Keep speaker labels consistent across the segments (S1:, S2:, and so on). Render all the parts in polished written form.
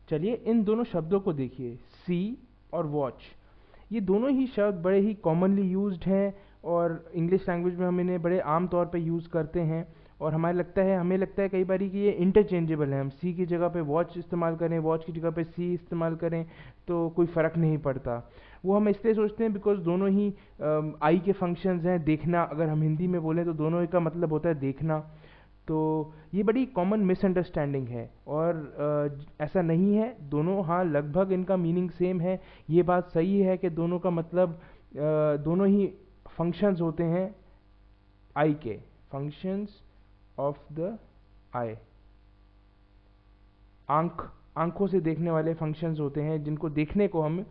S1: चलिए इन दोनों शब्दों को देखिए, सी और वॉच। ये दोनों ही शब्द बड़े ही कॉमनली यूज्ड हैं और इंग्लिश लैंग्वेज में हम इन्हें बड़े आम तौर पे यूज़ करते हैं। और हमें लगता है कई बार कि ये इंटरचेंजेबल है। हम सी की जगह पे वॉच इस्तेमाल करें, वॉच की जगह पे सी इस्तेमाल करें तो कोई फ़र्क नहीं पड़ता। वो हम इसलिए सोचते हैं बिकॉज दोनों ही आई के फंक्शंस हैं। देखना, अगर हम हिंदी में बोलें तो दोनों का मतलब होता है देखना। तो ये बड़ी कॉमन मिसअंडरस्टैंडिंग है और ऐसा नहीं है। दोनों, हाँ, लगभग इनका मीनिंग सेम है। ये बात सही है कि दोनों का मतलब दोनों ही फंक्शंस होते हैं आई के, फंक्शंस ऑफ द आई। आंखों से देखने वाले फंक्शंस होते हैं जिनको देखने को हम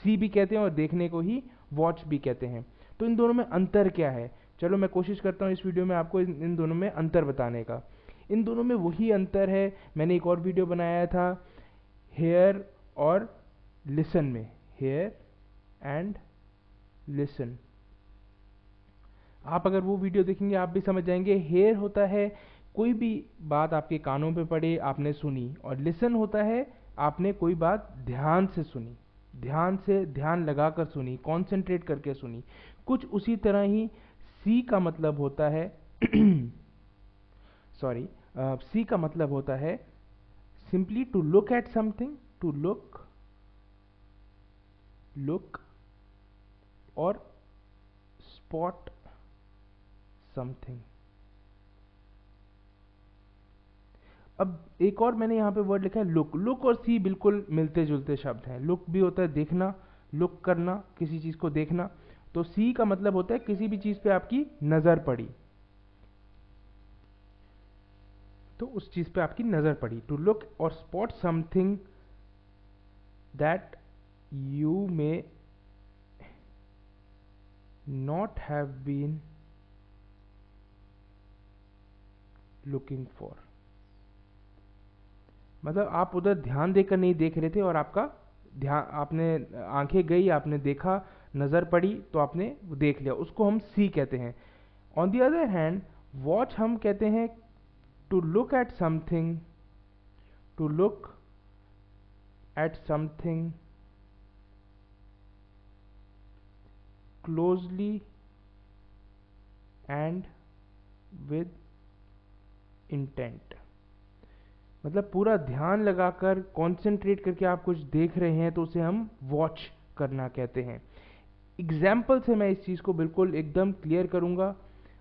S1: सी भी कहते हैं और देखने को ही वॉच भी कहते हैं। तो इन दोनों में अंतर क्या है? चलो मैं कोशिश करता हूँ इस वीडियो में आपको इन दोनों में अंतर बताने का। इन दोनों में वही अंतर है, मैंने एक और वीडियो बनाया था हेयर और लिसन में, हेयर एंड लिसन। आप अगर वो वीडियो देखेंगे आप भी समझ जाएंगे। हेयर होता है कोई भी बात आपके कानों पे पड़े, आपने सुनी, और लिसन होता है आपने कोई बात ध्यान से सुनी, ध्यान लगाकर सुनी, कॉन्सेंट्रेट करके सुनी। कुछ उसी तरह ही सी का मतलब होता है सॉरी, सी का मतलब होता है simply to look at something, to look और स्पॉट समथिंग। अब एक और मैंने यहाँ पे वर्ड लिखा है लुक। लुक और सी बिल्कुल मिलते जुलते शब्द हैं। लुक भी होता है देखना, लुक करना, किसी चीज़ को देखना। तो सी का मतलब होता है किसी भी चीज़ पे आपकी नज़र पड़ी, तो उस चीज़ पे आपकी नज़र पड़ी। टू लुक और spot something that you may not have been looking for. मतलब आप उधर ध्यान देकर नहीं देख रहे थे और आपका ध्यान, आपने आंखें गई, आपने देखा, नज़र पड़ी तो आपने देख लिया, उसको हम सी कहते हैं। On the other hand watch हम कहते हैं to look at something, to look at something closely and with intent. मतलब पूरा ध्यान लगाकर, कंसंट्रेट करके आप कुछ देख रहे हैं तो उसे हम वॉच करना कहते हैं। एग्जाम्पल से मैं इस चीज़ को बिल्कुल एकदम क्लियर करूंगा।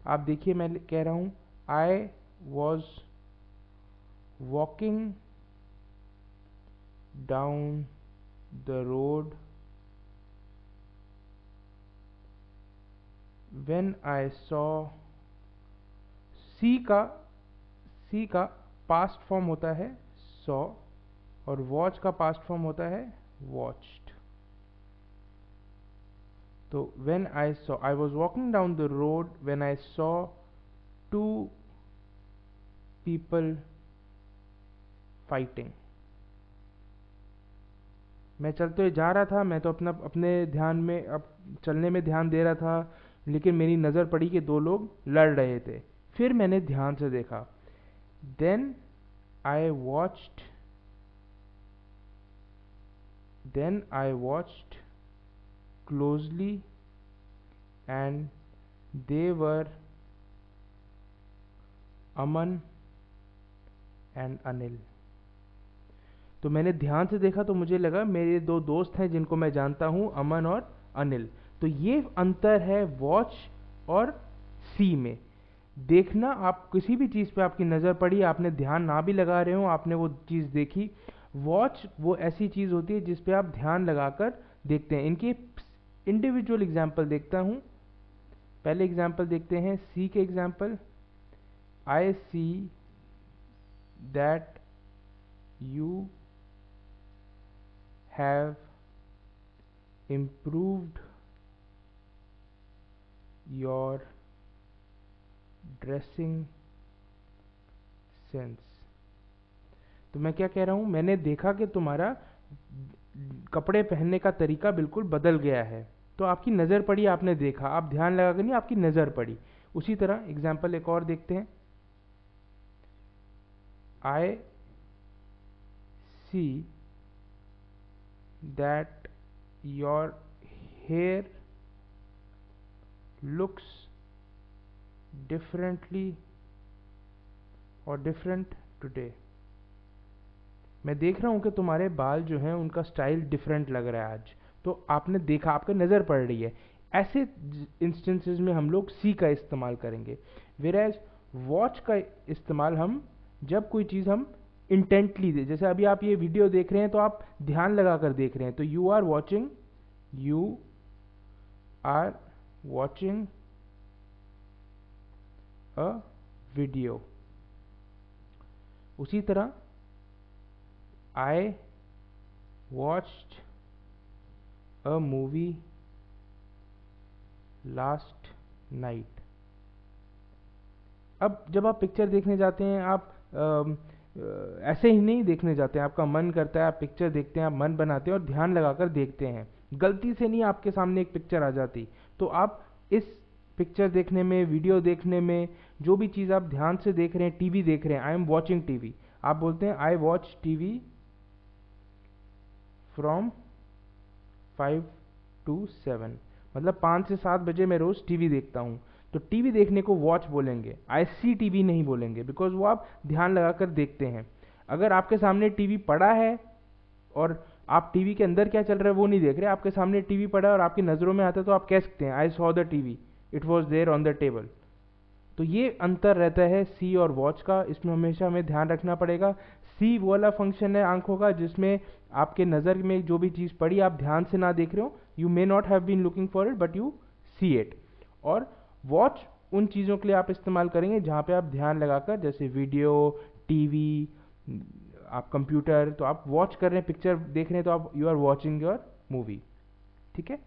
S1: आप देखिए, मैं कह रहा हूं I was walking down the road when I saw. See का पास्ट फॉर्म होता है सॉ और वॉच का पास्ट फॉर्म होता है वॉच्ड। तो when I was walking down the road when I saw two people fighting। मैं चलते हुए जा रहा था, मैं तो अपने ध्यान में, अब चलने में ध्यान दे रहा था, लेकिन मेरी नज़र पड़ी कि दो लोग लड़ रहे थे। फिर मैंने ध्यान से देखा, then I watched closely and they were Aman and Anil. तो मैंने ध्यान से देखा तो मुझे लगा मेरे दो दोस्त हैं जिनको मैं जानता हूं, अमन और अनिल। तो ये अंतर है वॉच और सी में। देखना, आप किसी भी चीज़ पे आपकी नज़र पड़ी, आपने ध्यान ना भी लगा रहे हो, आपने वो चीज़ देखी। वॉच वो ऐसी चीज़ होती है जिस पे आप ध्यान लगाकर देखते हैं। इनकी इंडिविजुअल एग्जाम्पल देखता हूँ। पहले एग्जाम्पल देखते हैं सी के example. I see that you have improved your dressing sense. तो मैं क्या कह रहा हूं, मैंने देखा कि तुम्हारा कपड़े पहनने का तरीका बिल्कुल बदल गया है। तो आपकी नज़र पड़ी, आपने देखा, आप ध्यान लगा कर नहीं, आपकी नज़र पड़ी। उसी तरह एग्जाम्पल एक और देखते हैं। आई सी that your hair looks differently or different today. मैं देख रहा हूँ कि तुम्हारे बाल जो हैं उनका स्टाइल डिफरेंट लग रहा है आज, तो आपने देखा, आपके नज़र पड़ रही है। ऐसे इंस्टेंसेस में हम लोग सी का इस्तेमाल करेंगे। वेराज वॉच का इस्तेमाल हम जब कोई चीज़ हम इंटेंटली दे, जैसे अभी आप ये वीडियो देख रहे हैं तो आप ध्यान लगा कर देख रहे हैं, तो you are watching a video. उसी तरह I watched a movie last night। अब जब आप पिक्चर देखने जाते हैं, आप ऐसे ही नहीं देखने जाते हैं, आपका मन करता है, आप पिक्चर देखते हैं, आप मन बनाते हैं और ध्यान लगाकर देखते हैं। गलती से नहीं आपके सामने एक पिक्चर आ जाती, तो आप इस पिक्चर देखने में, वीडियो देखने में, जो भी चीज़ आप ध्यान से देख रहे हैं, टीवी देख रहे हैं, आई एम वॉचिंग टीवी, आप बोलते हैं I watch TV from 5 to 7, मतलब 5 से 7 बजे मैं रोज़ टीवी देखता हूँ। तो टीवी देखने को वॉच बोलेंगे, आई सी टीवी नहीं बोलेंगे, बिकॉज वो आप ध्यान लगाकर देखते हैं। अगर आपके सामने टीवी पड़ा है और आप टीवी के अंदर क्या चल रहा है वो नहीं देख रहे, आपके सामने टीवी पड़ा है और आपकी नज़रों में आता है, तो आप कह सकते हैं I saw the TV, it was there on the table. तो ये अंतर रहता है सी और वॉच का, इसमें हमेशा हमें ध्यान रखना पड़ेगा। सी वो वाला फंक्शन है आंखों का जिसमें आपके नज़र में जो भी चीज़ पड़ी आप ध्यान से ना देख रहे हो, you may not have been looking for it but you see it. और वॉच उन चीज़ों के लिए आप इस्तेमाल करेंगे जहाँ पे आप ध्यान लगाकर, जैसे वीडियो, टीवी, आप कंप्यूटर, तो आप वॉच कर रहे हैं, पिक्चर देख रहे हैं, तो आप you are watching your movie. ठीक है।